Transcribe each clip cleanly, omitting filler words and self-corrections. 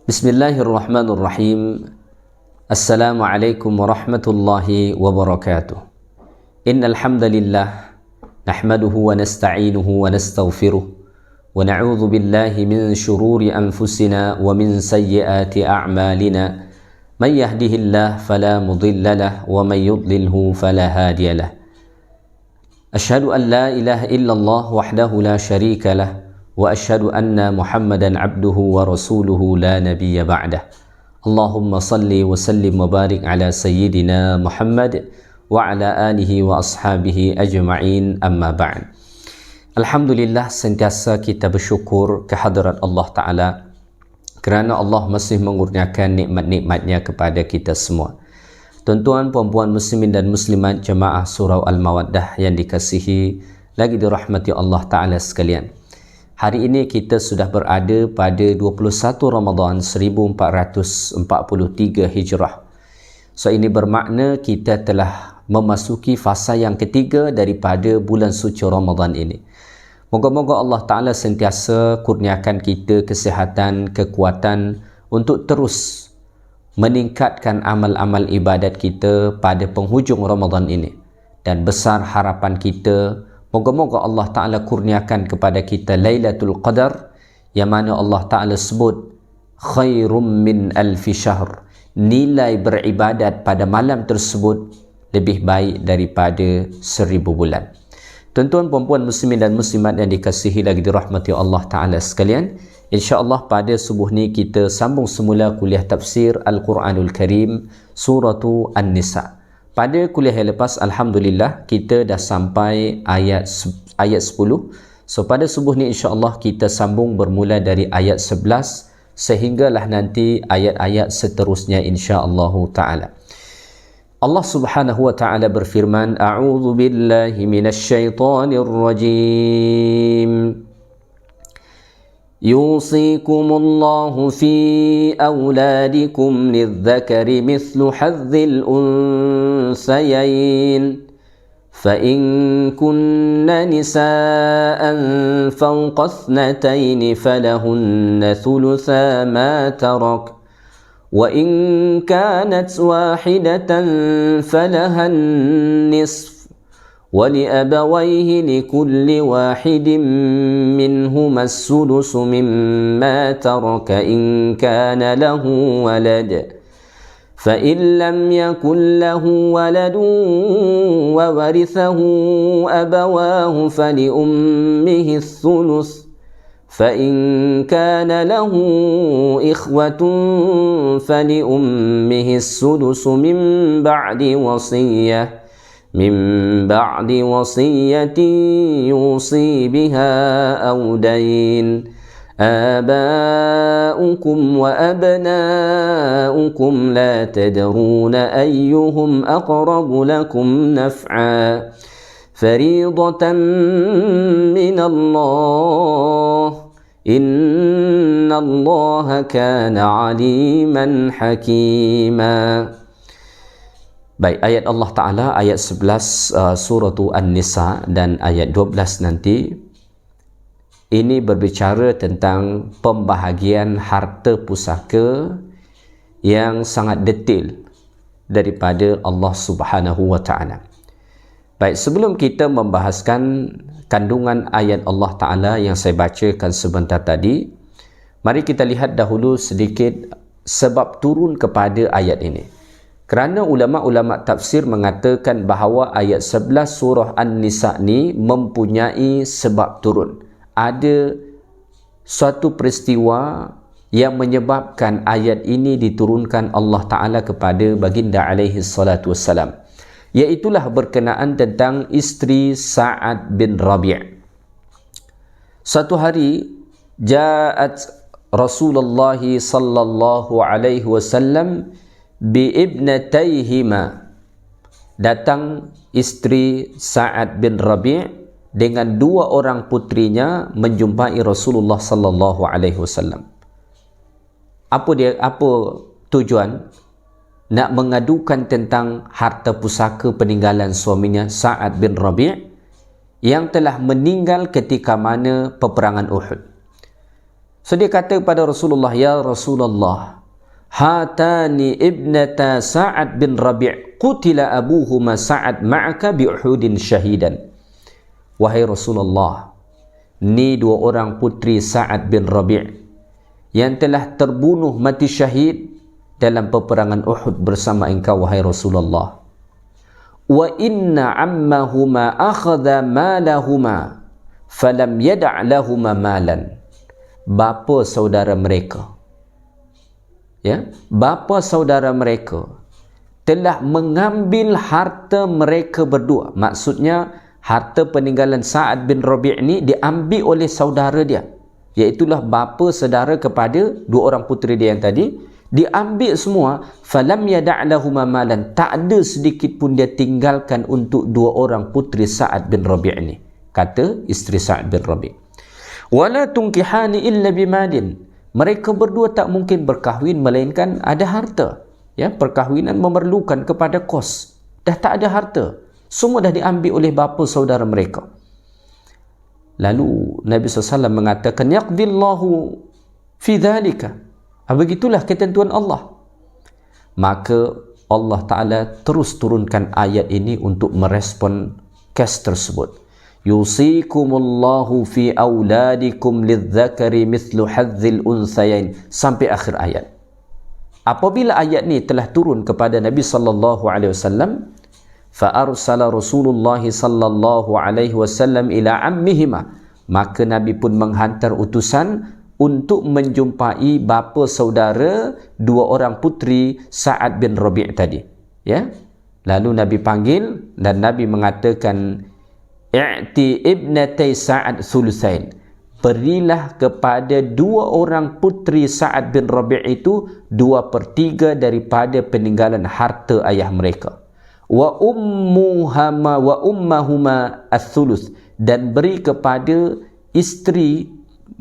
Bismillahirrahmanirrahim. Assalamualaikum warahmatullahi wabarakatuh. Innal hamdalillah nahmaduhu wa nasta'inuhu wa nastaghfiruh wa na'udzu billahi min shururi anfusina wa min sayyiati a'malina. Man yahdihillahu fala mudilla lahu wa man yudlilhu fala hadiya lahu. Asyhadu an la ilaha illallah wahdahu la syarika lahu wa asyhadu anna Muhammadan abduhu wa rasuluhu la nabiyya ba'dah. Allahumma salli wa sallim wa barik ala sayyidina Muhammad wa ala alihi wa ashabihi ajma'in, amma ba'd. Alhamdulillah, sentiasa kita bersyukur kehadrat Allah Ta'ala kerana Allah masih mengurniakan nikmat-nikmatnya kepada kita semua. Tuan-tuan, puan-puan muslimin dan muslimat jemaah surau Al-Mawaddah yang dikasihi lagi dirahmati Allah Ta'ala sekalian. Hari ini kita sudah berada pada 21 Ramadan 1443 Hijrah. So ini bermakna kita telah memasuki fasa yang ketiga daripada bulan suci Ramadan ini. Moga-moga Allah Ta'ala sentiasa kurniakan kita kesihatan, kekuatan untuk terus meningkatkan amal-amal ibadat kita pada penghujung Ramadan ini. Dan besar harapan kita, moga-moga Allah Ta'ala kurniakan kepada kita Lailatul Qadar, yang mana Allah Ta'ala sebut khairum min alfi syahr, nilai beribadat pada malam tersebut lebih baik daripada 1000 bulan. Tuan-tuan, puan-puan muslimin dan muslimat yang dikasihi lagi dirahmati Allah Ta'ala sekalian, insya-Allah pada subuh ni kita sambung semula kuliah tafsir Al-Quranul Karim suratu An-Nisa. Pada kuliah yang lepas, alhamdulillah kita dah sampai ayat 10. So pada subuh ni insya-Allah kita sambung bermula dari ayat 11 sehinggalah nanti ayat-ayat seterusnya insya-Allah taala. Allah Subhanahu wa taala berfirman, a'udzu billahi minasyaitonir rajim. يوصيكم الله في أولادكم للذكر مثل حظ الأنثيين فإن كن نساء فوق اثنتين فلهن ثلثا ما ترك وإن كانت واحدة فلها النصف ولأبويه لكل واحد منهما السدس مما ترك إن كان له ولد فإن لم يكن له ولد وورثه أبواه فلأمه الثلث فإن كان له إخوة فلأمه السدس من بعد وصية يوصي بها أو دين آباؤكم وأبناؤكم لا تدرون أيهم أقرب لكم نفعا فريضة من الله إن الله كان عليما حكيما. Baik, ayat Allah Ta'ala, ayat 11 surah An-Nisa dan ayat 12 nanti, ini berbicara tentang pembahagian harta pusaka yang sangat detail daripada Allah Subhanahu wa Ta'ala. Baik, sebelum kita membahaskan kandungan ayat Allah Ta'ala yang saya bacakan sebentar tadi, mari kita lihat dahulu sedikit sebab turun kepada ayat ini. Kerana ulama-ulama tafsir mengatakan bahawa ayat 11 surah An-Nisa ni mempunyai sebab turun. Ada suatu peristiwa yang menyebabkan ayat ini diturunkan Allah Ta'ala kepada baginda alaihi salatu wassalam. Iaitulah berkenaan tentang isteri Sa'ad bin Rabi'. Satu hari, ja'at Rasulullah sallallahu alaihi wasallam biibnatayhima, datang isteri Sa'ad bin Rabi' dengan dua orang putrinya menjumpai Rasulullah sallallahu alaihi wasallam. Apa tujuan? Nak mengadukan tentang harta pusaka peninggalan suaminya Sa'ad bin Rabi' yang telah meninggal ketika mana peperangan Uhud. So dia kata kepada Rasulullah, ya Rasulullah, hatani ibnata Sa'ad bin Rabi' qutila abuhuma Sa'ad ma'aka bi Uhudin syahidan. Wahai Rasulullah, ni dua orang putri Sa'ad bin Rabi' yang telah terbunuh mati syahid dalam peperangan Uhud bersama engkau wahai Rasulullah. Wa inna ammahuma akhadha malahuma falam yada' lahuma malan. Bapa saudara mereka, ya, bapa saudara mereka telah mengambil harta mereka berdua. Maksudnya harta peninggalan Sa'ad bin Rabi' ni diambil oleh saudara dia, iaitulah bapa saudara kepada dua orang puteri dia yang tadi, diambil semua. Falam yada' lahuma malan, tak ada sedikit pun dia tinggalkan untuk dua orang puteri Sa'ad bin Rabi' ni, kata isteri Sa'ad bin Rabi'. Wala tunkihani illa bimadin, mereka berdua tak mungkin berkahwin melainkan ada harta, ya, perkahwinan memerlukan kepada kos, dah tak ada harta, semua dah diambil oleh bapa saudara mereka. Lalu Nabi SAW mengatakan, yaqdillahu fi dhalika, begitulah ketentuan Allah. Maka Allah Ta'ala terus turunkan ayat ini untuk merespon kes tersebut. Yusikumullahu fi auladikum lidzakari mithlu hadzil unthayain, sampai akhir ayat. Apabila ayat ni telah turun kepada Nabi sallallahu alaihi wasallam, fa arsala Rasulullah sallallahu alaihi wasallam ila ammihima, maka Nabi pun menghantar utusan untuk menjumpai bapa saudara dua orang putri Sa'ad bin Rabi' tadi, ya. Lalu Nabi panggil dan Nabi mengatakan, i'ti ibnatai Sa'ad thuluthain, berilah kepada dua orang putri Sa'ad bin Rabi' itu 2/3 daripada peninggalan harta ayah mereka. Wa ummahuma ath-thuluth, dan beri kepada isteri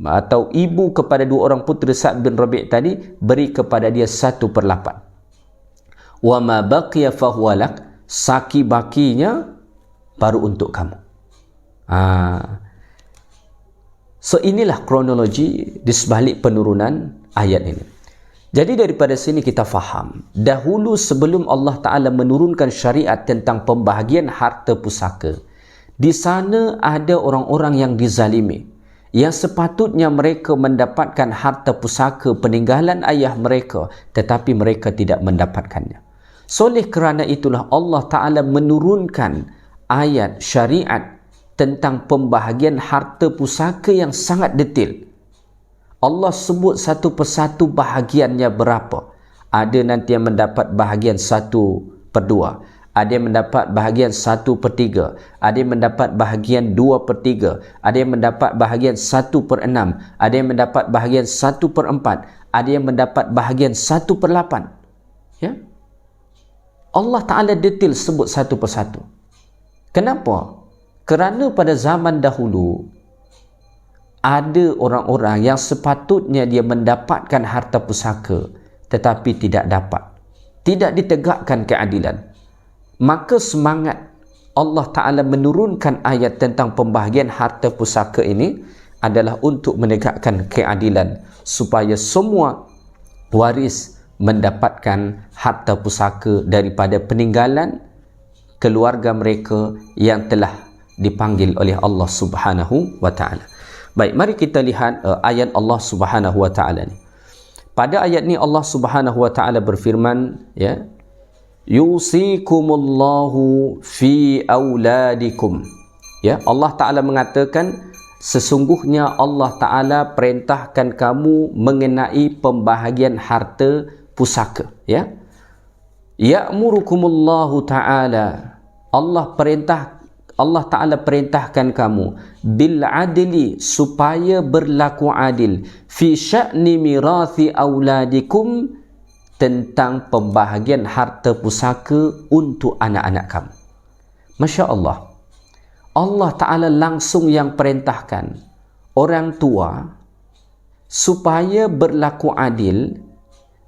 atau ibu kepada dua orang puteri Sa'ad bin Rabi' tadi, beri kepada dia 1/8. Wa ma baqiya fahuwa lak, saki bakinya baru untuk kamu. So inilah kronologi di sebalik penurunan ayat ini. Jadi daripada sini kita faham, dahulu sebelum Allah Ta'ala menurunkan syariat tentang pembahagian harta pusaka, di sana ada orang-orang yang dizalimi, yang sepatutnya mereka mendapatkan harta pusaka peninggalan ayah mereka, tetapi mereka tidak mendapatkannya. So oleh kerana itulah Allah Ta'ala menurunkan ayat syariat tentang pembahagian harta pusaka yang sangat detail. Allah sebut satu persatu bahagiannya berapa. Ada nanti yang mendapat bahagian 1/2, ada yang mendapat bahagian 1/3, ada yang mendapat bahagian 2/3, ada yang mendapat bahagian 1/6, ada yang mendapat bahagian 1/4, ada yang mendapat bahagian 1/8. Ya? Allah Ta'ala detail sebut satu persatu. Kenapa? Kerana pada zaman dahulu ada orang-orang yang sepatutnya dia mendapatkan harta pusaka tetapi tidak dapat, tidak ditegakkan keadilan. Maka semangat Allah Ta'ala menurunkan ayat tentang pembahagian harta pusaka ini adalah untuk menegakkan keadilan supaya semua waris mendapatkan harta pusaka daripada peninggalan keluarga mereka yang telah dipanggil oleh Allah Subhanahu wa Ta'ala. Baik, mari kita lihat ayat Allah Subhanahu wa Ta'ala ni. Pada ayat ni Allah Subhanahu wa Ta'ala berfirman, ya, yusikumullahu fi auladikum. Ya, Allah Ta'ala mengatakan sesungguhnya Allah Ta'ala perintahkan kamu mengenai pembahagian harta pusaka, ya. Ya'murukumullahu ta'ala, Allah Ta'ala perintahkan kamu bil adli, supaya berlaku adil, fi sya'ni mirathi auladikum, tentang pembahagian harta pusaka untuk anak-anak kamu. Masya Allah, Allah Ta'ala langsung yang perintahkan orang tua supaya berlaku adil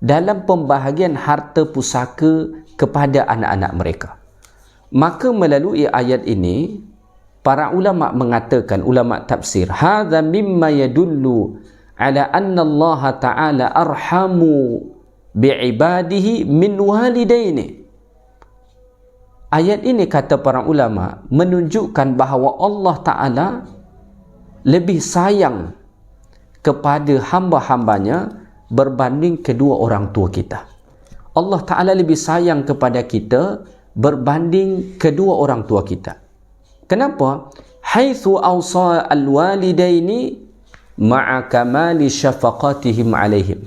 dalam pembahagian harta pusaka kepada anak-anak mereka. Maka melalui ayat ini para ulama mengatakan, ulama tafsir, hadza mimma yadullu ala anna Allah ta'ala arhamu bi'ibadihi min walidaini. Ayat ini, kata para ulama, menunjukkan bahawa Allah Ta'ala lebih sayang kepada hamba-hambanya berbanding kedua orang tua kita. Allah Ta'ala lebih sayang kepada kita berbanding kedua orang tua kita. Kenapa? Haitsu awsa al-walidaini ma'a kamali syafaqatihim alaihim.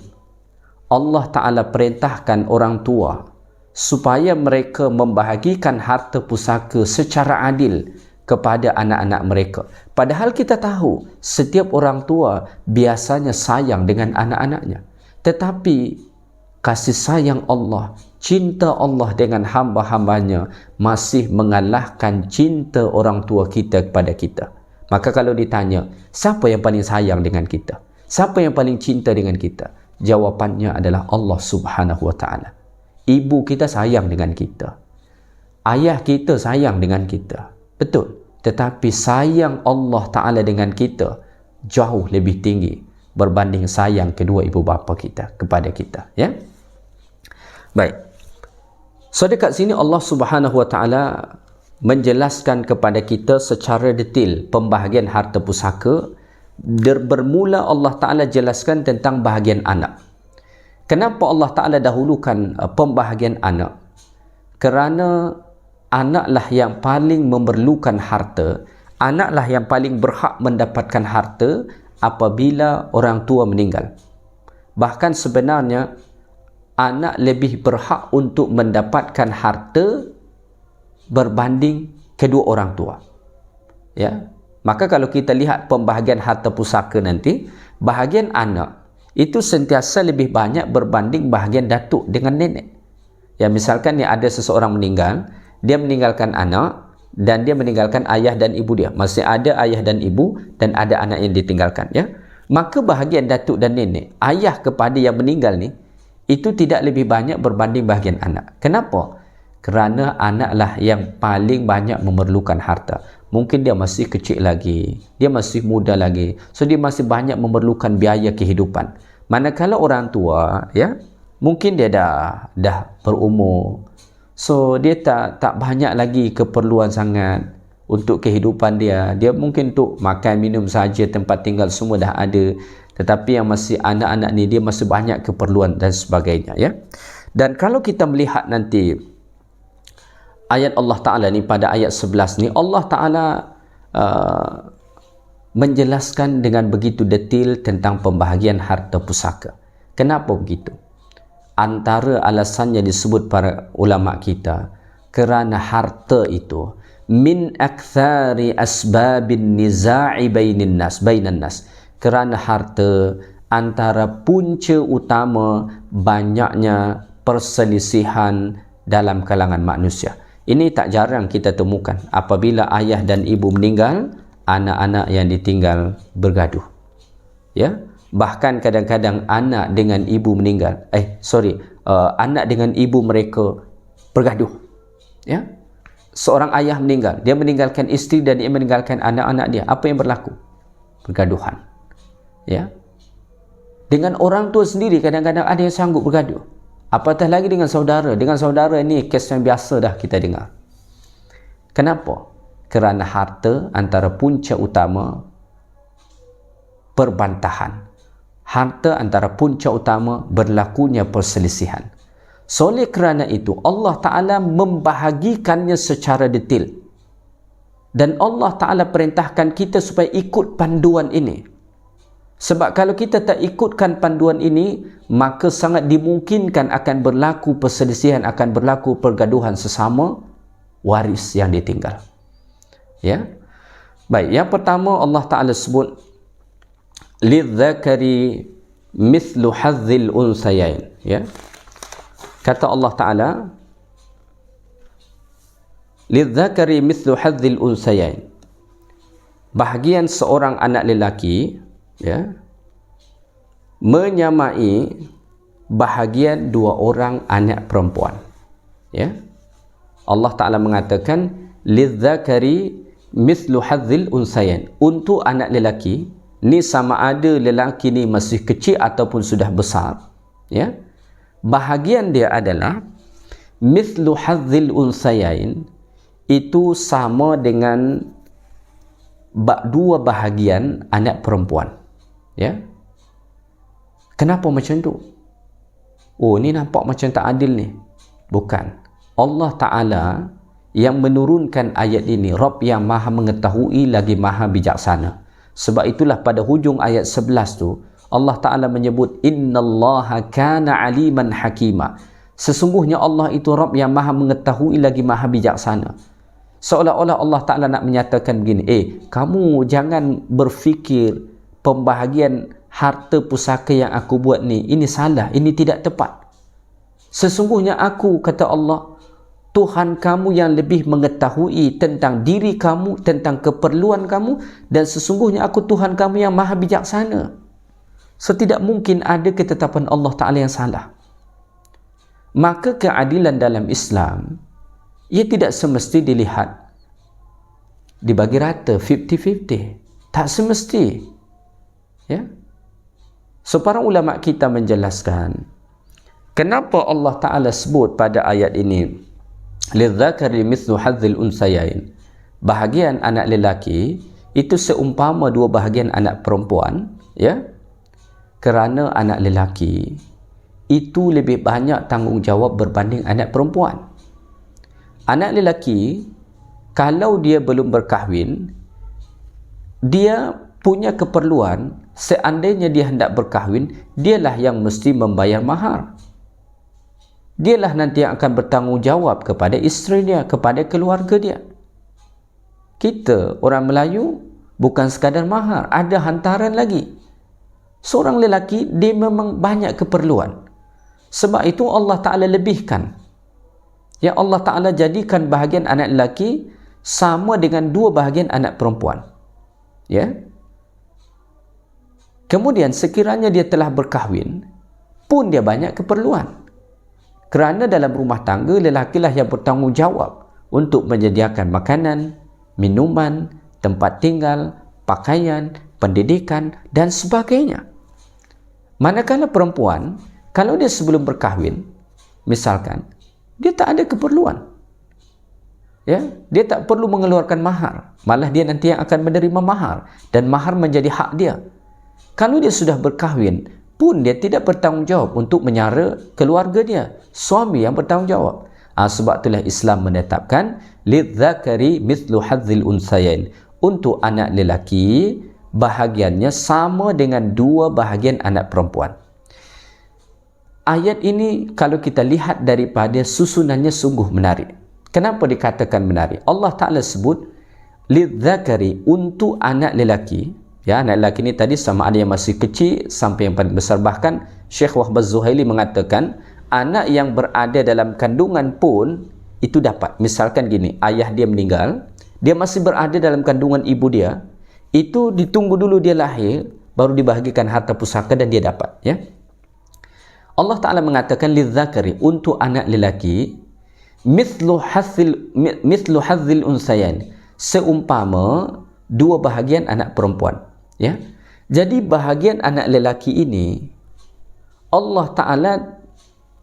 Allah Ta'ala perintahkan orang tua supaya mereka membahagikan harta pusaka secara adil kepada anak-anak mereka. Padahal kita tahu setiap orang tua biasanya sayang dengan anak-anaknya. Tetapi kasih sayang Allah, cinta Allah dengan hamba-hambanya masih mengalahkan cinta orang tua kita kepada kita. Maka kalau ditanya, siapa yang paling sayang dengan kita? Siapa yang paling cinta dengan kita? Jawapannya adalah Allah Subhanahu wa ta'ala. Ibu kita sayang dengan kita. Ayah kita sayang dengan kita. Betul. Tetapi sayang Allah Ta'ala dengan kita jauh lebih tinggi berbanding sayang kedua ibu bapa kita kepada kita. Ya? Baik. So dekat sini Allah Subhanahu wa ta'ala menjelaskan kepada kita secara detail pembahagian harta pusaka. Bermula Allah Ta'ala jelaskan tentang bahagian anak. Kenapa Allah Ta'ala dahulukan pembahagian anak? Kerana anaklah yang paling memerlukan harta, anaklah yang paling berhak mendapatkan harta apabila orang tua meninggal. Bahkan sebenarnya anak lebih berhak untuk mendapatkan harta berbanding kedua orang tua. Ya. Maka kalau kita lihat pembahagian harta pusaka nanti, bahagian anak itu sentiasa lebih banyak berbanding bahagian datuk dengan nenek. Ya, misalkan ni ada seseorang meninggal, dia meninggalkan anak dan dia meninggalkan ayah dan ibu dia. Masih ada ayah dan ibu dan ada anak yang ditinggalkan, ya. Maka bahagian datuk dan nenek, ayah kepada yang meninggal ni, itu tidak lebih banyak berbanding bahagian anak. Kenapa? Kerana anaklah yang paling banyak memerlukan harta. Mungkin dia masih kecil lagi, dia masih muda lagi, so dia masih banyak memerlukan biaya kehidupan. Manakala orang tua, ya, mungkin dia dah berumur, so dia tak banyak lagi keperluan sangat untuk kehidupan dia. Dia mungkin untuk makan minum saja, tempat tinggal semua dah ada. Tetapi yang masih anak-anak ni, dia masih banyak keperluan dan sebagainya, ya. Dan kalau kita melihat nanti ayat Allah Ta'ala ni, pada ayat 11 ni, Allah Ta'ala menjelaskan dengan begitu detail tentang pembahagian harta pusaka. Kenapa begitu? Antara alasannya disebut para ulama kita, kerana harta itu min akthari asbabin niza'i bainan nas. Kerana harta antara punca utama banyaknya perselisihan dalam kalangan manusia. Ini tak jarang kita temukan. Apabila ayah dan ibu meninggal, anak-anak yang ditinggal bergaduh. Ya, bahkan kadang-kadang anak dengan ibu meninggal, anak dengan ibu mereka bergaduh. Ya, seorang ayah meninggal, dia meninggalkan isteri dan dia meninggalkan anak-anak dia. Apa yang berlaku? Pergaduhan. Ya, dengan orang tua sendiri kadang-kadang ada yang sanggup bergaduh. Apatah lagi dengan saudara. Dengan saudara ni kes yang biasa dah kita dengar. Kenapa? Kerana harta antara punca utama perbantahan. Harta antara punca utama berlakunya perselisihan. So, oleh kerana itu Allah Ta'ala membahagikannya secara detail. Dan Allah Ta'ala perintahkan kita supaya ikut panduan ini. Sebab kalau kita tak ikutkan panduan ini, maka sangat dimungkinkan akan berlaku perselisihan, akan berlaku pergaduhan sesama waris yang ditinggal. Ya. Baik, yang pertama Allah Ta'ala sebut lidzakari mithlu hadzil unsayain. Ya. Kata Allah Ta'ala, lidzakari mithlu hadzil unsayain. Bahagian seorang anak lelaki, ya, menyamai bahagian dua orang anak perempuan. Ya, Allah Ta'ala mengatakan lidzakari mithlu hadzil unsayain. Untuk anak lelaki ni sama ada lelaki ni masih kecil ataupun sudah besar, ya, bahagian dia adalah mithlu hadzil unsayain, itu sama dengan dua bahagian anak perempuan, ya. Kenapa macam tu? Oh, ni nampak macam tak adil ni. Bukan. Allah Ta'ala yang menurunkan ayat ini, Rabb yang maha mengetahui lagi maha bijaksana. Sebab itulah pada hujung ayat 11 tu Allah Ta'ala menyebut innallaha kana aliman hakima. Sesungguhnya Allah itu Rabb yang maha mengetahui lagi maha bijaksana. Seolah-olah Allah Ta'ala nak menyatakan begini, kamu jangan berfikir pembahagian harta pusaka yang aku buat ni, ini salah, ini tidak tepat. Sesungguhnya aku, kata Allah, Tuhan kamu yang lebih mengetahui tentang diri kamu, tentang keperluan kamu, dan sesungguhnya aku Tuhan kamu yang maha bijaksana. So, tidak mungkin ada ketetapan Allah Ta'ala yang salah. Maka keadilan dalam Islam, ia tidak semesti dilihat dibagi rata 50-50. Tak semesti. Ya. So, para ulama kita menjelaskan kenapa Allah Ta'ala sebut pada ayat ini lidzakari mithlu hadzil unsayain, bahagian anak lelaki itu seumpama dua bahagian anak perempuan, ya. Kerana anak lelaki itu lebih banyak tanggungjawab berbanding anak perempuan. Anak lelaki kalau dia belum berkahwin, dia punya keperluan, seandainya dia hendak berkahwin, dialah yang mesti membayar mahar. Dialah nanti yang akan bertanggungjawab kepada isteri dia, kepada keluarga dia. Kita, orang Melayu, bukan sekadar mahar, ada hantaran lagi. Seorang lelaki, dia memang banyak keperluan. Sebab itu Allah Ta'ala lebihkan. Ya, Allah Ta'ala jadikan bahagian anak lelaki sama dengan dua bahagian anak perempuan. Ya. Kemudian sekiranya dia telah berkahwin, pun dia banyak keperluan. Kerana dalam rumah tangga, lelakilah yang bertanggungjawab untuk menyediakan makanan, minuman, tempat tinggal, pakaian, pendidikan dan sebagainya. Manakala perempuan, kalau dia sebelum berkahwin, misalkan, dia tak ada keperluan. Ya, dia tak perlu mengeluarkan mahar. Malah dia nanti yang akan menerima mahar. Dan mahar menjadi hak dia. Kalau dia sudah berkahwin, pun dia tidak bertanggungjawab untuk menyara keluarga dia. Suami yang bertanggungjawab. Sebab itulah Islam menetapkan lidzakari mithlu hadzil unsayain. Untuk anak lelaki, bahagiannya sama dengan dua bahagian anak perempuan. Ayat ini kalau kita lihat daripada susunannya sungguh menarik. Kenapa dikatakan menarik? Allah Ta'ala sebut lidzakari, untuk anak lelaki. Ya, anak lelaki ni tadi sama ada yang masih kecil sampai yang paling besar. Bahkan Syekh Wahbah Zuhaili mengatakan anak yang berada dalam kandungan pun itu dapat. Misalkan gini, ayah dia meninggal, dia masih berada dalam kandungan ibu dia, itu ditunggu dulu dia lahir, baru dibahagikan harta pusaka dan dia dapat. Ya. Allah Ta'ala mengatakan lidzakari, untuk anak lelaki, mithlu hadzil unsayain, seumpama dua bahagian anak perempuan. Ya. Jadi bahagian anak lelaki ini Allah Ta'ala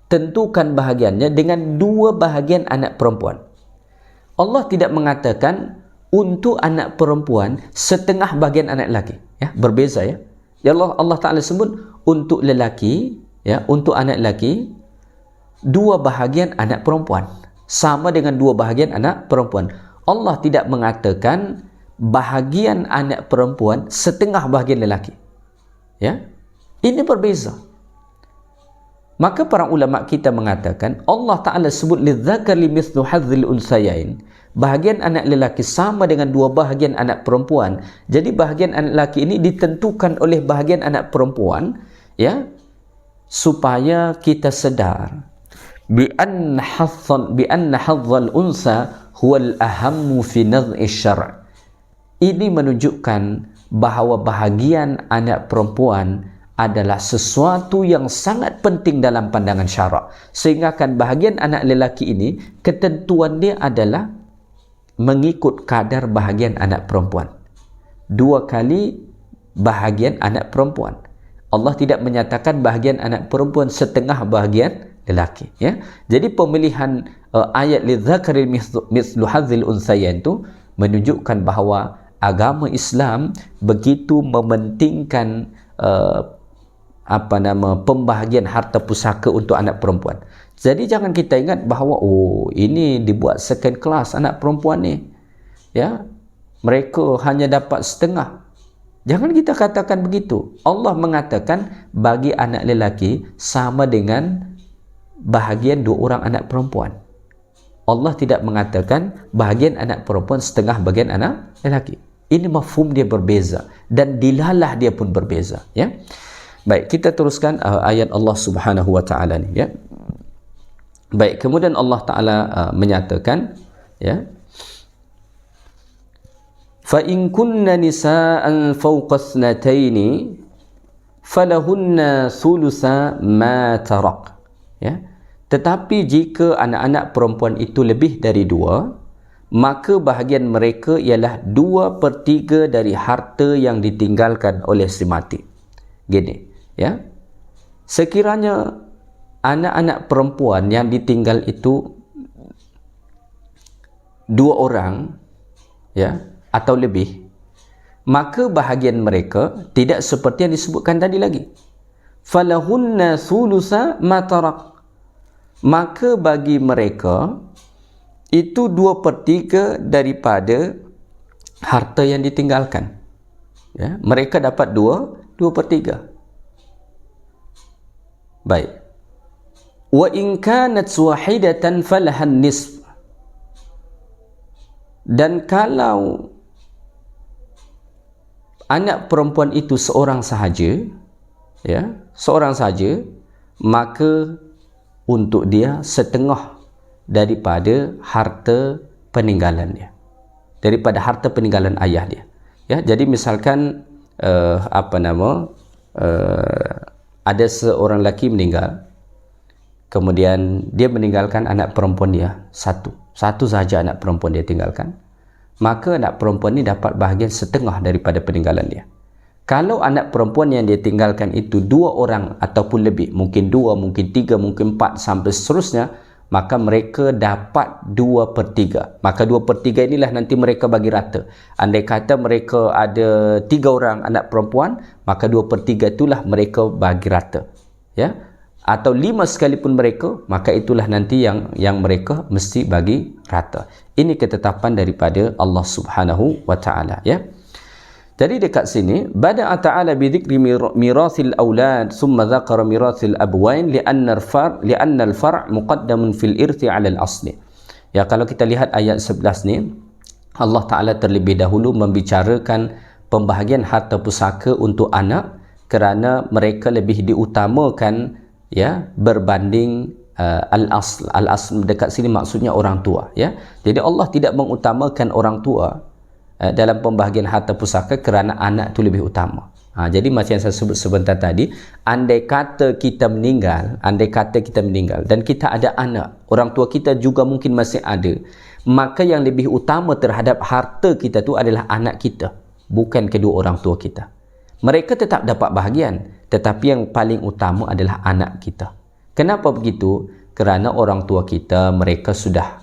tentukan bahagiannya dengan dua bahagian anak perempuan. Allah tidak mengatakan untuk anak perempuan setengah bahagian anak lelaki. Ya, berbeza ya. Ya, Allah Ta'ala sebut untuk lelaki, ya, untuk anak lelaki dua bahagian anak perempuan, sama dengan dua bahagian anak perempuan. Allah tidak mengatakan bahagian anak perempuan setengah bahagian lelaki. Ya, ini berbeza. Maka para ulama kita mengatakan Allah Ta'ala sebut lidzakari mithlu hadzil unsayain, bahagian anak lelaki sama dengan dua bahagian anak perempuan. Jadi bahagian anak lelaki ini ditentukan oleh bahagian anak perempuan, ya, supaya kita sedar bi anna hadzal unsa huwal ahammu fi nadhi syar'. Ini menunjukkan bahawa bahagian anak perempuan adalah sesuatu yang sangat penting dalam pandangan syarak. Sehingga kan bahagian anak lelaki ini, ketentuan dia adalah mengikut kadar bahagian anak perempuan. 2 kali bahagian anak perempuan. Allah tidak menyatakan bahagian anak perempuan setengah bahagian lelaki, ya. Jadi pemilihan ayat lidzakari mithlu hadzil unthayain itu menunjukkan bahawa agama Islam begitu mementingkan pembahagian harta pusaka untuk anak perempuan. Jadi jangan kita ingat bahawa ini dibuat second class anak perempuan ni, ya, mereka hanya dapat setengah. Jangan kita katakan begitu. Allah mengatakan bagi anak lelaki sama dengan bahagian dua orang anak perempuan. Allah tidak mengatakan bahagian anak perempuan setengah bahagian anak lelaki. Ini mafhum dia berbeza dan dilalah dia pun berbeza, ya. Baik, kita teruskan ayat Allah Subhanahu wa taala ni, ya. Baik, kemudian Allah Taala menyatakan, ya, fa in kunna nisaan fawqa ithnataini falahunna thulutha ma tarak, ya. Tetapi jika anak-anak perempuan itu lebih dari dua, maka bahagian mereka ialah 2/3 dari harta yang ditinggalkan oleh si mati. Gini, ya, sekiranya anak-anak perempuan yang ditinggal itu 2 orang, ya, atau lebih, maka bahagian mereka tidak seperti yang disebutkan tadi lagi. Falahunna thulutha ma tarak, maka bagi mereka itu 2/3 daripada harta yang ditinggalkan, ya. Mereka dapat 2/3. Baik. Wa in kanat wahidatan falahan nisf, dan kalau anak perempuan itu seorang sahaja, ya, seorang sahaja, maka untuk dia setengah daripada harta peninggalan dia, daripada harta peninggalan ayah dia, ya. Jadi misalkan ada seorang lelaki meninggal, kemudian dia meninggalkan anak perempuan dia satu sahaja anak perempuan dia tinggalkan, maka anak perempuan ni dapat bahagian setengah daripada peninggalan dia. Kalau anak perempuan yang dia tinggalkan itu 2 orang ataupun lebih, mungkin 2, mungkin 3, mungkin 4 sampai seterusnya, maka mereka dapat 2/3. Maka 2/3 inilah nanti mereka bagi rata. Andai kata mereka ada 3 orang anak perempuan, maka 2/3 itulah mereka bagi rata, ya. Atau 5 sekalipun mereka, maka itulah nanti yang mereka mesti bagi rata. Ini ketetapan daripada Allah Subhanahu wa taala, ya. Jadi dekat sini bada'a ta'ala bi dzikri mirathil aulad thumma dzakara mirathil abwain li'anna al-far' muqaddamun fil irthi 'ala al-asli. Ya, kalau kita lihat ayat 11 ni, Allah Taala terlebih dahulu membicarakan pembahagian harta pusaka untuk anak kerana mereka lebih diutamakan, ya, berbanding al-asl. Al-asl dekat sini maksudnya orang tua, ya. Jadi Allah tidak mengutamakan orang tua dalam pembahagian harta pusaka kerana anak itu lebih utama. Jadi macam yang saya sebut sebentar tadi, andai kata kita meninggal dan kita ada anak, orang tua kita juga mungkin masih ada, maka yang lebih utama terhadap harta kita tu adalah anak kita, bukan kedua orang tua kita. Mereka tetap dapat bahagian, tetapi yang paling utama adalah anak kita. Kenapa begitu? Kerana orang tua kita, mereka sudah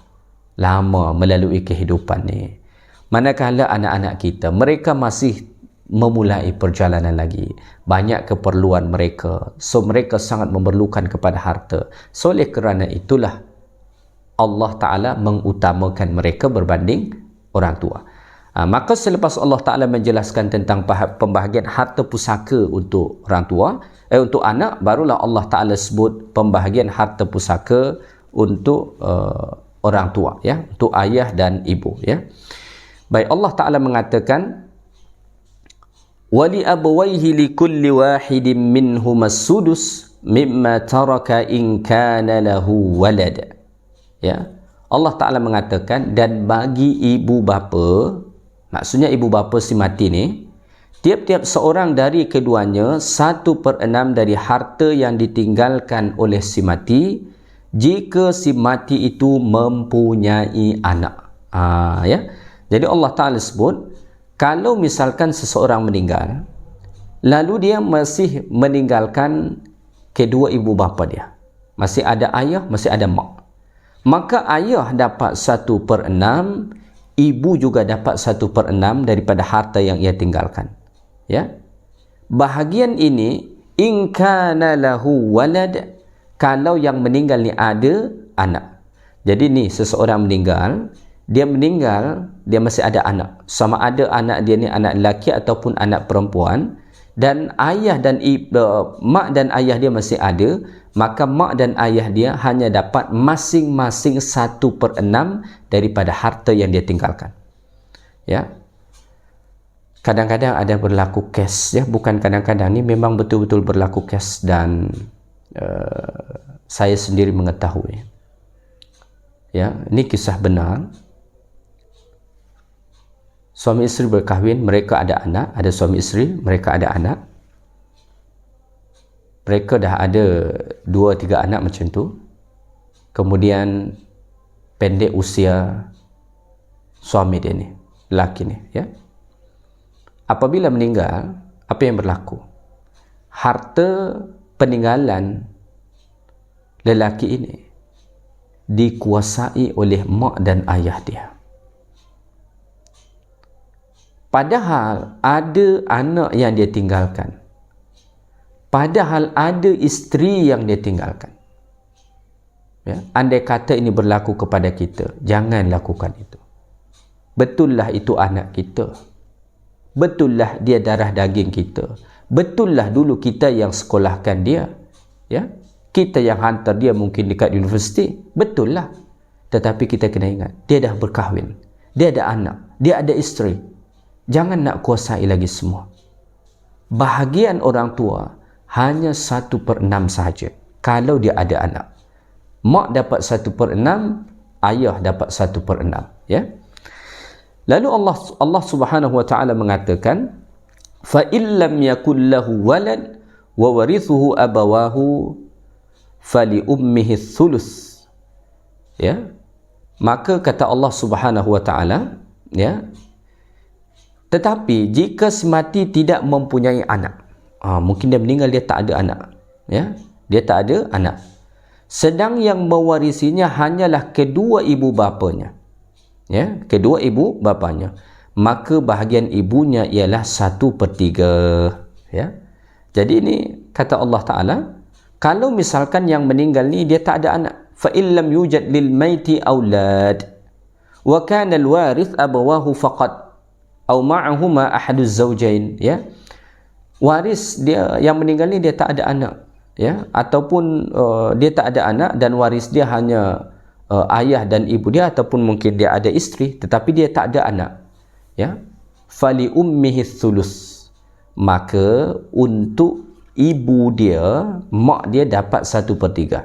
lama melalui kehidupan ni. Manakala anak-anak kita, mereka masih memulai perjalanan lagi, banyak keperluan mereka, so mereka sangat memerlukan kepada harta. So oleh kerana itulah Allah Ta'ala mengutamakan mereka berbanding orang tua. Maka selepas Allah Ta'ala menjelaskan tentang pembahagian harta pusaka untuk orang tua, untuk anak, barulah Allah Ta'ala sebut pembahagian harta pusaka untuk orang tua, ya, untuk ayah dan ibu, ya. Baik, Allah Ta'ala mengatakan wali abawaihi likulli wahidin minhumas sudus mimma taraka in kana lahu walad, ya. Allah Ta'ala mengatakan, dan bagi ibu bapa, maksudnya ibu bapa si mati ni, tiap-tiap seorang dari keduanya 1/6 dari harta yang ditinggalkan oleh si mati jika si mati itu mempunyai anak. Ya. Jadi Allah Ta'ala sebut, kalau misalkan seseorang meninggal lalu dia masih meninggalkan kedua ibu bapa dia, masih ada ayah, masih ada mak, maka ayah dapat 1/6, ibu juga dapat 1/6 daripada harta yang ia tinggalkan. Ya, bahagian ini in kana lahu walad, kalau yang meninggal ni ada anak. Jadi ni seseorang meninggal, dia masih ada anak, sama ada anak dia ni anak lelaki ataupun anak perempuan, dan ayah dan mak dan ayah dia masih ada, maka mak dan ayah dia hanya dapat masing-masing 1/6 daripada harta yang dia tinggalkan. Ya, kadang-kadang ada berlaku kes, ya, bukan kadang-kadang, ni memang betul-betul berlaku kes, dan saya sendiri mengetahui. Ya, ini kisah benar. Suami isteri berkahwin, mereka ada anak, ada suami isteri, mereka ada anak. Mereka dah ada 2-3 anak macam tu. Kemudian pendek usia suami dia ni, lelaki ni, ya. Apabila meninggal, apa yang berlaku? Harta peninggalan lelaki ini dikuasai oleh mak dan ayah dia. Padahal ada anak yang dia tinggalkan, padahal ada isteri yang dia tinggalkan. Ya, andai kata ini berlaku kepada kita, jangan lakukan itu. Betullah itu anak kita, betullah dia darah daging kita, betullah dulu kita yang sekolahkan dia, ya, kita yang hantar dia mungkin dekat universiti, betullah. Tetapi kita kena ingat, dia dah berkahwin, dia ada anak, dia ada isteri. Jangan nak kuasai lagi semua. Bahagian orang tua hanya 1/6 sahaja kalau dia ada anak. Mak dapat 1/6, ayah dapat 1/6, ya. Lalu Allah Subhanahu wa taala mengatakan, fa illam yakul lahu walad wa warithuhu abawahu fali ummihi thuluth. Ya, maka kata Allah Subhanahu wa taala, ya, tetapi jika semati tidak mempunyai anak, mungkin dia meninggal, dia tak ada anak, ya, dia tak ada anak, sedang yang mewarisinya hanyalah kedua ibu bapanya, ya, kedua ibu bapanya, maka bahagian ibunya ialah 1/3, ya. Jadi ini kata Allah Ta'ala, kalau misalkan yang meninggal ni dia tak ada anak, fa illam yujad lil maiti aulad wa kana al warith abawahu faqat aw ma'ahuma ahaduz zawjain, ya, waris dia yang meninggal ni dia tak ada anak, ya, ataupun dia tak ada anak dan waris dia hanya ayah dan ibu dia, ataupun mungkin dia ada isteri tetapi dia tak ada anak, ya, fali ummihi thuluth, maka untuk ibu dia, mak dia dapat 1/3,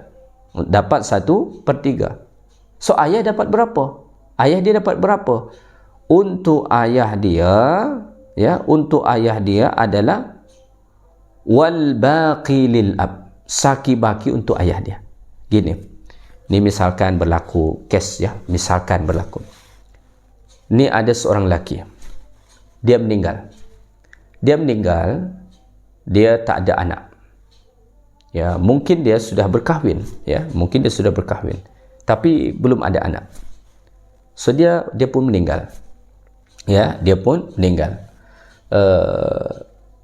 dapat 1/3. So ayah dapat berapa? Ayah dia dapat berapa? Untuk ayah dia, ya, untuk ayah dia adalah wal baqi lil ab, saki baki untuk ayah dia. Gini, ni misalkan berlaku kes, ya, misalkan berlaku, ni ada seorang lelaki, dia meninggal, dia tak ada anak, ya, mungkin dia sudah berkahwin, ya, mungkin dia sudah berkahwin tapi belum ada anak. So dia pun meninggal, ya, dia pun meninggal.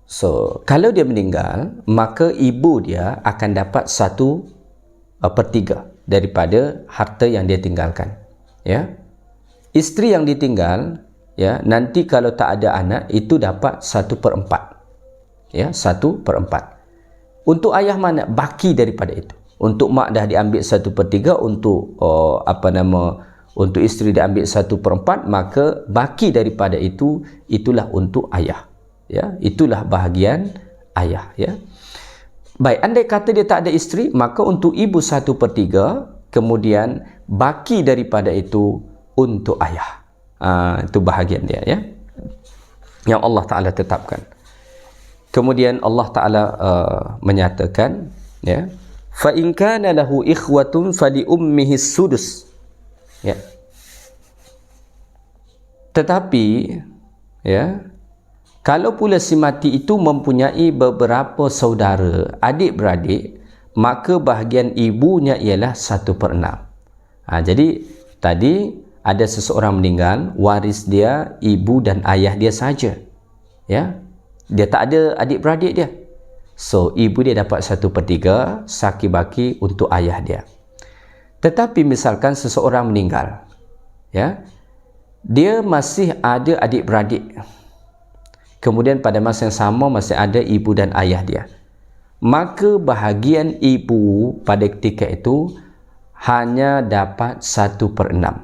So kalau dia meninggal, maka ibu dia akan dapat 1/3 daripada harta yang dia tinggalkan, ya. Isteri yang ditinggal, ya, nanti kalau tak ada anak itu dapat 1/4, ya, 1/4. Untuk ayah mana? Baki daripada itu. Untuk mak dah diambil 1/3, untuk untuk isteri diambil 1/4, maka baki daripada itu, itulah untuk ayah, ya, itulah bahagian ayah, ya. Baik, andai kata dia tak ada isteri, maka untuk ibu 1/3, kemudian baki daripada itu untuk ayah. Itu bahagian dia, ya, yang Allah Ta'ala tetapkan. Kemudian Allah Ta'ala menyatakan, ya, fa in kana lahu ikhwatun fali ummihi sudus, ya. Tetapi, ya, Kalau pula si mati itu mempunyai beberapa saudara, adik-beradik, maka bahagian ibunya ialah 1/6. Jadi tadi ada seseorang meninggal, waris dia ibu dan ayah dia saja. Ya, dia tak ada adik-beradik dia. So ibu dia dapat 1/3, saki-baki untuk ayah dia. Tetapi misalkan seseorang meninggal, ya, dia masih ada adik-beradik. Kemudian pada masa yang sama masih ada ibu dan ayah dia. Maka bahagian ibu pada ketika itu hanya dapat 1/6.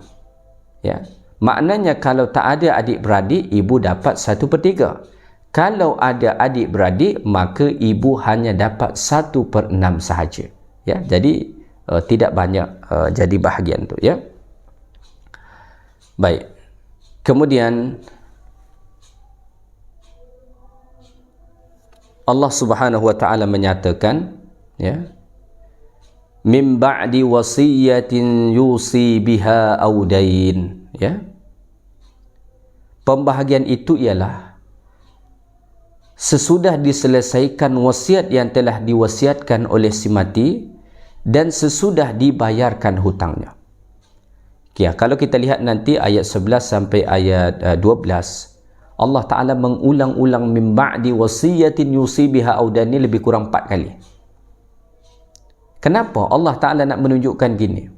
Ya. Maknanya kalau tak ada adik-beradik, ibu dapat 1/3. Kalau ada adik-beradik, maka ibu hanya dapat 1/6 sahaja. Ya. Jadi tidak banyak jadi bahagian tu, ya. Baik. Kemudian Allah Subhanahu wa taala menyatakan, ya, min ba'di wasiyatin yusi biha aw dain, ya. Pembahagian itu ialah sesudah diselesaikan wasiat yang telah diwasiatkan oleh si mati dan sesudah dibayarkan hutangnya. Ya, kalau kita lihat nanti ayat 11 sampai ayat 12, Allah Ta'ala mengulang-ulang min ba'di wasiyatin yusi biha aw dain ni lebih kurang 4 kali. Kenapa Allah Ta'ala nak menunjukkan gini?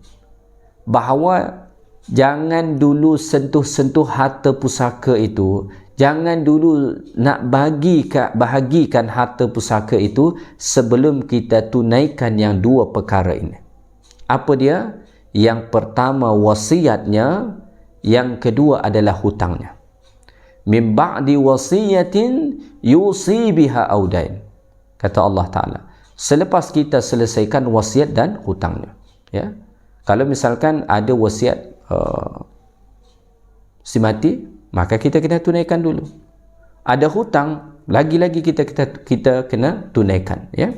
Bahawa jangan dulu sentuh-sentuh harta pusaka itu, jangan dulu nak bahagikan harta pusaka itu sebelum kita tunaikan yang dua perkara ini. Apa dia? Yang pertama wasiatnya, yang kedua adalah hutangnya. Min ba'di wasiyatin yusi biha aw dain, kata Allah Ta'ala, selepas kita selesaikan wasiat dan hutangnya. Ya, kalau misalkan ada wasiat si mati, maka kita kena tunaikan dulu. Ada hutang, lagi-lagi kita kena tunaikan, ya.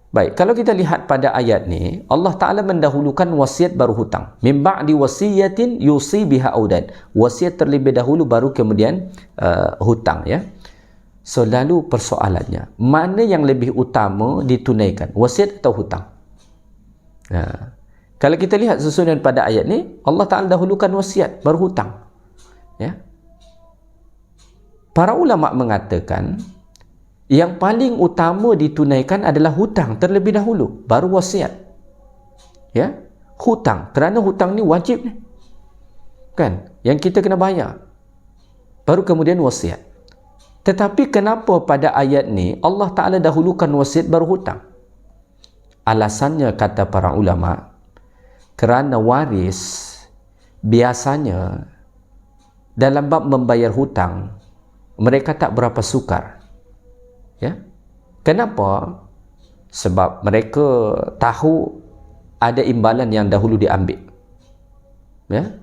Baik, kalau kita lihat pada ayat ni, Allah Ta'ala mendahulukan wasiat baru hutang. Min ba'di wasiyatin yusi biha aw dain. Wasiat terlebih dahulu baru kemudian hutang, ya. So lalu persoalannya, mana yang lebih utama ditunaikan, wasiat atau hutang? Kalau kita lihat susunan pada ayat ni, Allah Ta'ala dahulukan wasiat baru hutang, ya. Para ulama mengatakan yang paling utama ditunaikan adalah hutang terlebih dahulu, baru wasiat. Ya, hutang, kerana hutang ni wajib ni, kan, yang kita kena bayar, baru kemudian wasiat. Tetapi kenapa pada ayat ni Allah Ta'ala dahulukan wasiat baru hutang? Alasannya, kata para ulama, kerana waris biasanya dalam bab membayar hutang mereka tak berapa sukar. Ya. Kenapa? Sebab mereka tahu ada imbalan yang dahulu diambil. Ya.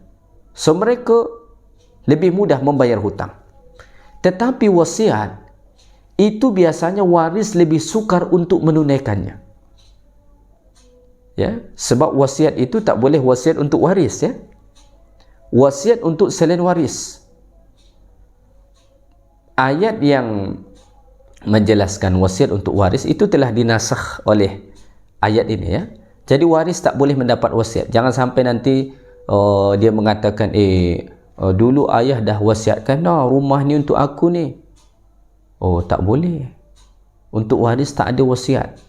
So mereka lebih mudah membayar hutang. Tetapi wasiat itu biasanya waris lebih sukar untuk menunaikannya. Ya, sebab wasiat itu tak boleh wasiat untuk waris, ya. Wasiat untuk selain waris. Ayat yang menjelaskan wasiat untuk waris itu telah dinasakh oleh ayat ini, ya. Jadi waris tak boleh mendapat wasiat. Jangan sampai nanti dia mengatakan dulu ayah dah wasiatkan rumah ni untuk aku ni. Oh, tak boleh. Untuk waris tak ada wasiat.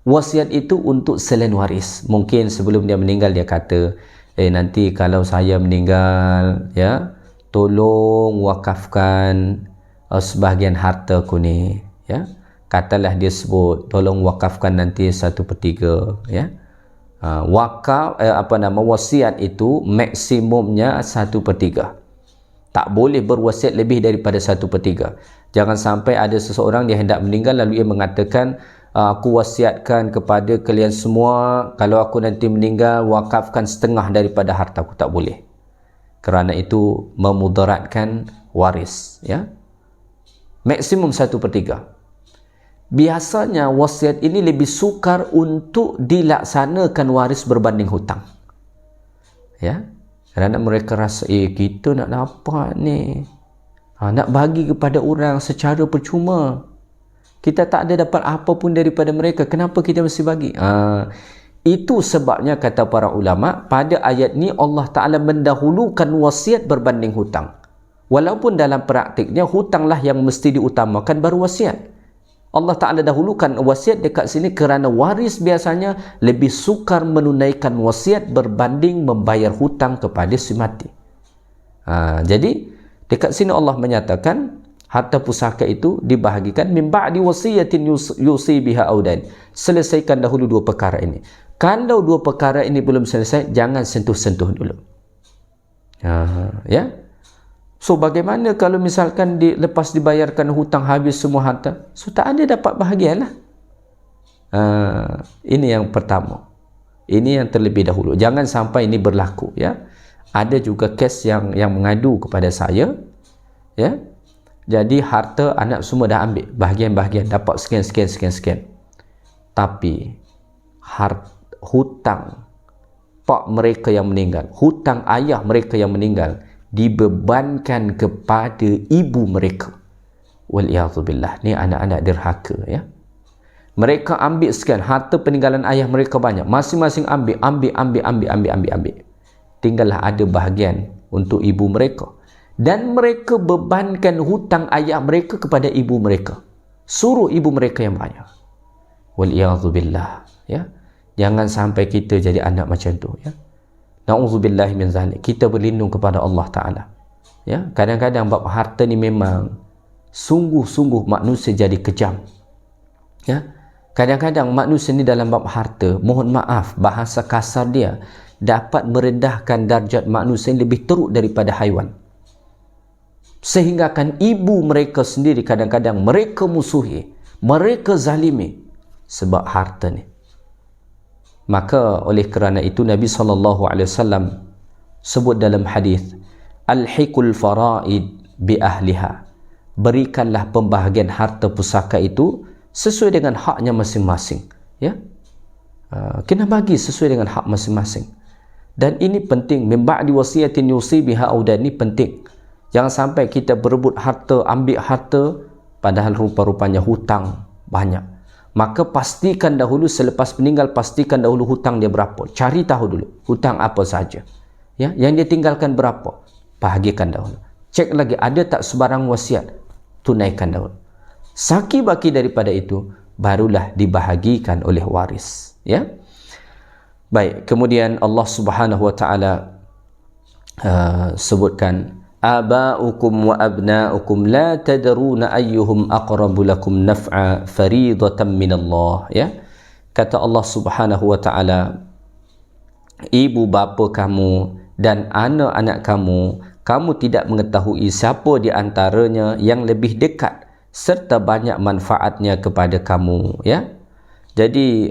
Wasiat itu untuk selain waris. Mungkin sebelum dia meninggal dia kata, nanti kalau saya meninggal, ya, tolong wakafkan sebahagian harta ku ni, ya. Katalah dia sebut tolong wakafkan nanti 1/3, ya. Wakaf wasiat itu maksimumnya 1/3. Tak boleh berwasiat lebih daripada 1/3. Jangan sampai ada seseorang dia hendak meninggal lalu ia mengatakan, aku wasiatkan kepada kalian semua, kalau aku nanti meninggal wakafkan setengah daripada hartaku. Tak boleh, kerana itu memudaratkan waris, ya. Maksimum 1/3. Biasanya wasiat ini lebih sukar untuk dilaksanakan waris berbanding hutang, ya. Kerana mereka rasa kita nak dapat ni, Nak bagi kepada orang secara percuma. Kita tak ada dapat apa pun daripada mereka. Kenapa kita mesti bagi? Itu sebabnya kata para ulama, pada ayat ni Allah Ta'ala mendahulukan wasiat berbanding hutang. Walaupun dalam praktiknya hutanglah yang mesti diutamakan baru wasiat. Allah Ta'ala dahulukan wasiat dekat sini kerana waris biasanya lebih sukar menunaikan wasiat berbanding membayar hutang kepada si mati. Jadi dekat sini Allah menyatakan harta pusaka itu dibahagikan min ba'di wasiyatin yusi biha audain. Selesaikan dahulu dua perkara ini. Kalau dua perkara ini belum selesai, jangan sentuh-sentuh dulu. Ya. So bagaimana kalau misalkan lepas dibayarkan hutang habis semua harta? So tak ada dapat bahagianlah. Ini yang pertama. Ini yang terlebih dahulu. Jangan sampai ini berlaku, ya. Ada juga kes yang mengadu kepada saya, ya. Jadi harta anak semua dah ambil bahagian-bahagian, dapat sekian. Tapi hutang pak mereka yang meninggal, hutang ayah mereka yang meninggal dibebankan kepada ibu mereka. Waliyadzubillah. Ni anak-anak derhaka, ya. Mereka ambil sekian, harta peninggalan ayah mereka banyak, masing-masing ambil. Tinggallah ada bahagian untuk ibu mereka. Dan mereka bebankan hutang ayah mereka kepada ibu mereka. Suruh ibu mereka yang bayar. Waliyadzubillah, ya. Jangan sampai kita jadi anak macam tu, ya. Na'udzubillahi min zalik. Kita berlindung kepada Allah Ta'ala, ya. Kadang-kadang bab harta ni memang sungguh-sungguh manusia jadi kejam, ya. Kadang-kadang manusia ni dalam bab harta, mohon maaf bahasa kasar dia, dapat merendahkan darjat manusia yang lebih teruk daripada haiwan. Sehingga kan ibu mereka sendiri kadang-kadang mereka musuhi, mereka zalimi sebab harta ni. Maka oleh kerana itu Nabi SAW sebut dalam hadis, alhiqul faraid bi ahliha. Berikanlah pembahagian harta pusaka itu sesuai dengan haknya masing-masing, ya. Kena bagi sesuai dengan hak masing-masing. Dan ini penting, min ba'di wasiyatin yusi biha audan, ni penting. Jangan sampai kita berebut harta, ambil harta, padahal rupa-rupanya hutang banyak. Maka pastikan dahulu, selepas meninggal, pastikan dahulu hutang dia berapa. Cari tahu dulu, hutang apa saja, ya, yang dia tinggalkan berapa. Bahagikan dahulu. Cek lagi, ada tak sebarang wasiat, tunaikan dahulu. Saki-baki daripada itu, barulah dibahagikan oleh waris, ya. Baik, kemudian Allah Subhanahu wa Ta'ala sebutkan, aba'ukum wa abna'ukum la tadruna ayyuhum aqrabu lakum naf'a faridatan minallah, ya. Kata Allah Subhanahu wa Ta'ala, ibu bapa kamu dan anak-anak kamu, kamu tidak mengetahui siapa di antaranya yang lebih dekat serta banyak manfaatnya kepada kamu, ya. Jadi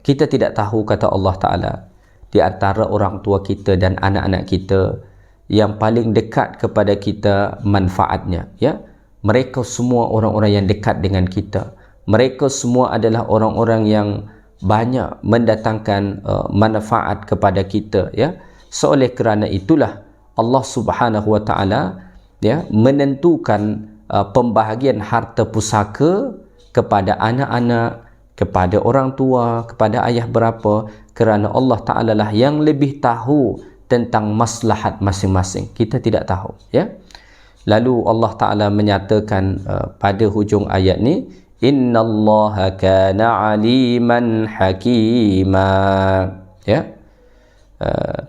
kita tidak tahu, kata Allah Ta'ala, di antara orang tua kita dan anak-anak kita yang paling dekat kepada kita manfaatnya, ya. Mereka semua orang-orang yang dekat dengan kita. Mereka semua adalah orang-orang yang banyak mendatangkan manfaat kepada kita, ya. Seoleh kerana itulah Allah Subhanahu wa Ta'ala, ya, menentukan pembahagian harta pusaka kepada anak-anak, kepada orang tua, kepada ayah berapa, kerana Allah Ta'ala lah yang lebih tahu tentang maslahat masing-masing. Kita tidak tahu, ya. Lalu Allah Ta'ala menyatakan pada hujung ayat ni, innallaha kana aliman hakima, ya.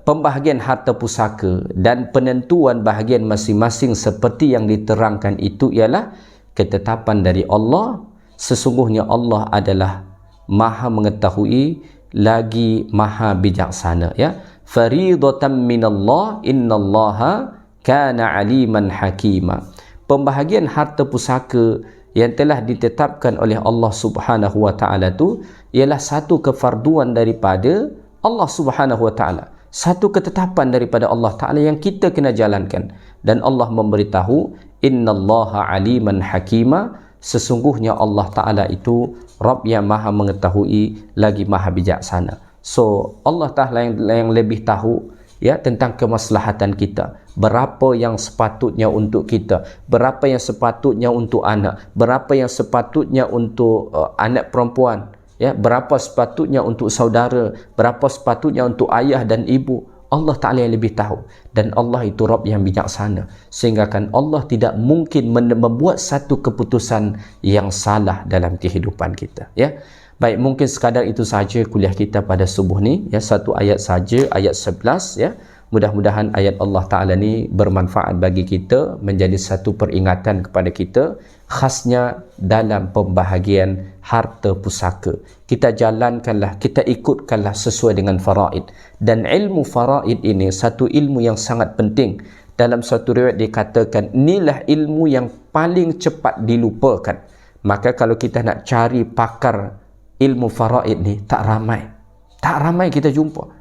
Pembahagian harta pusaka dan penentuan bahagian masing-masing seperti yang diterangkan itu ialah ketetapan dari Allah. Sesungguhnya Allah adalah maha mengetahui lagi maha bijaksana, ya. Faridatan minallah innallaha kana aliman hakima. Pembahagian harta pusaka yang telah ditetapkan oleh Allah Subhanahu wa Ta'ala tu ialah satu kefarduan daripada Allah Subhanahu wa Ta'ala, satu ketetapan daripada Allah Ta'ala yang kita kena jalankan. Dan Allah memberitahu, innallaha aliman hakima, sesungguhnya Allah Ta'ala itu Rabb yang maha mengetahui lagi maha bijaksana. So Allah Ta'ala yang lebih tahu ya, tentang kemaslahatan kita, berapa yang sepatutnya untuk kita, berapa yang sepatutnya untuk anak, berapa yang sepatutnya untuk anak perempuan, ya, berapa sepatutnya untuk saudara, berapa sepatutnya untuk ayah dan ibu. Allah Ta'ala yang lebih tahu, dan Allah itu Rabb yang bijaksana, sehingga kan Allah tidak mungkin membuat satu keputusan yang salah dalam kehidupan kita, ya. Baik, mungkin sekadar itu saja kuliah kita pada subuh ni, ya, satu ayat saja, ayat 11, ya. Mudah-mudahan ayat Allah Ta'ala ni bermanfaat bagi kita, menjadi satu peringatan kepada kita, khasnya dalam pembahagian harta pusaka. Kita jalankanlah, kita ikutkanlah sesuai dengan faraid. Dan ilmu faraid ini satu ilmu yang sangat penting. Dalam satu riwayat dikatakan, inilah ilmu yang paling cepat dilupakan. Maka kalau kita nak cari pakar ilmu faraid ni, tak ramai kita jumpa.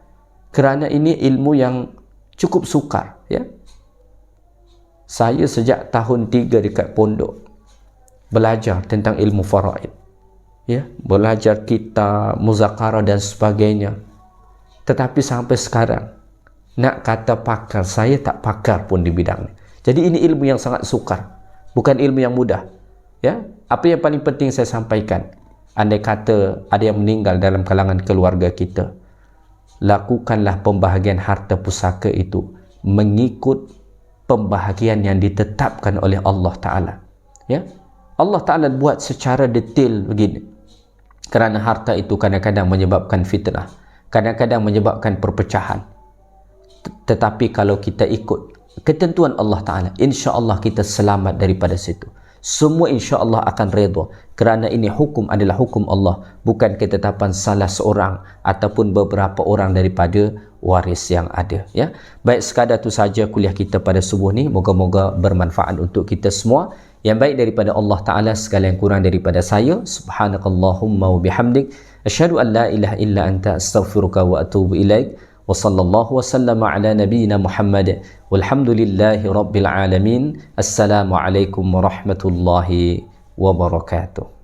Kerana ini ilmu yang cukup sukar, ya. Saya sejak tahun 3 dekat pondok belajar tentang ilmu faraid, ya, belajar kitab, muzakarah dan sebagainya. Tetapi sampai sekarang nak kata pakar, saya tak pakar pun di bidang ini. Jadi ini ilmu yang sangat sukar, bukan ilmu yang mudah, ya. Apa yang paling penting saya sampaikan, andai kata ada yang meninggal dalam kalangan keluarga kita, lakukanlah pembahagian harta pusaka itu mengikut pembahagian yang ditetapkan oleh Allah Ta'ala, ya. Allah Ta'ala buat secara detail begini, kerana harta itu kadang-kadang menyebabkan fitnah, kadang-kadang menyebabkan perpecahan. Tetapi kalau kita ikut ketentuan Allah Ta'ala, insya-Allah kita selamat daripada situ. Semua insya-Allah akan redha, kerana ini hukum adalah hukum Allah, bukan ketetapan salah seorang ataupun beberapa orang daripada waris yang ada, ya. Baik, sekadar itu saja kuliah kita pada subuh ni. Moga-moga bermanfaat untuk kita semua. Yang baik daripada Allah Ta'ala, segala yang kurang daripada saya. Subhanakallahumma wa bihamdik, asyhadu an la ilaha illa anta, astaghfiruka wa atubu ilaik. Wa sallallahu wa sallama ala nabiyyina Muhammad walhamdulillahi rabbil alamin. Assalamualaikum warahmatullahi wabarakatuh.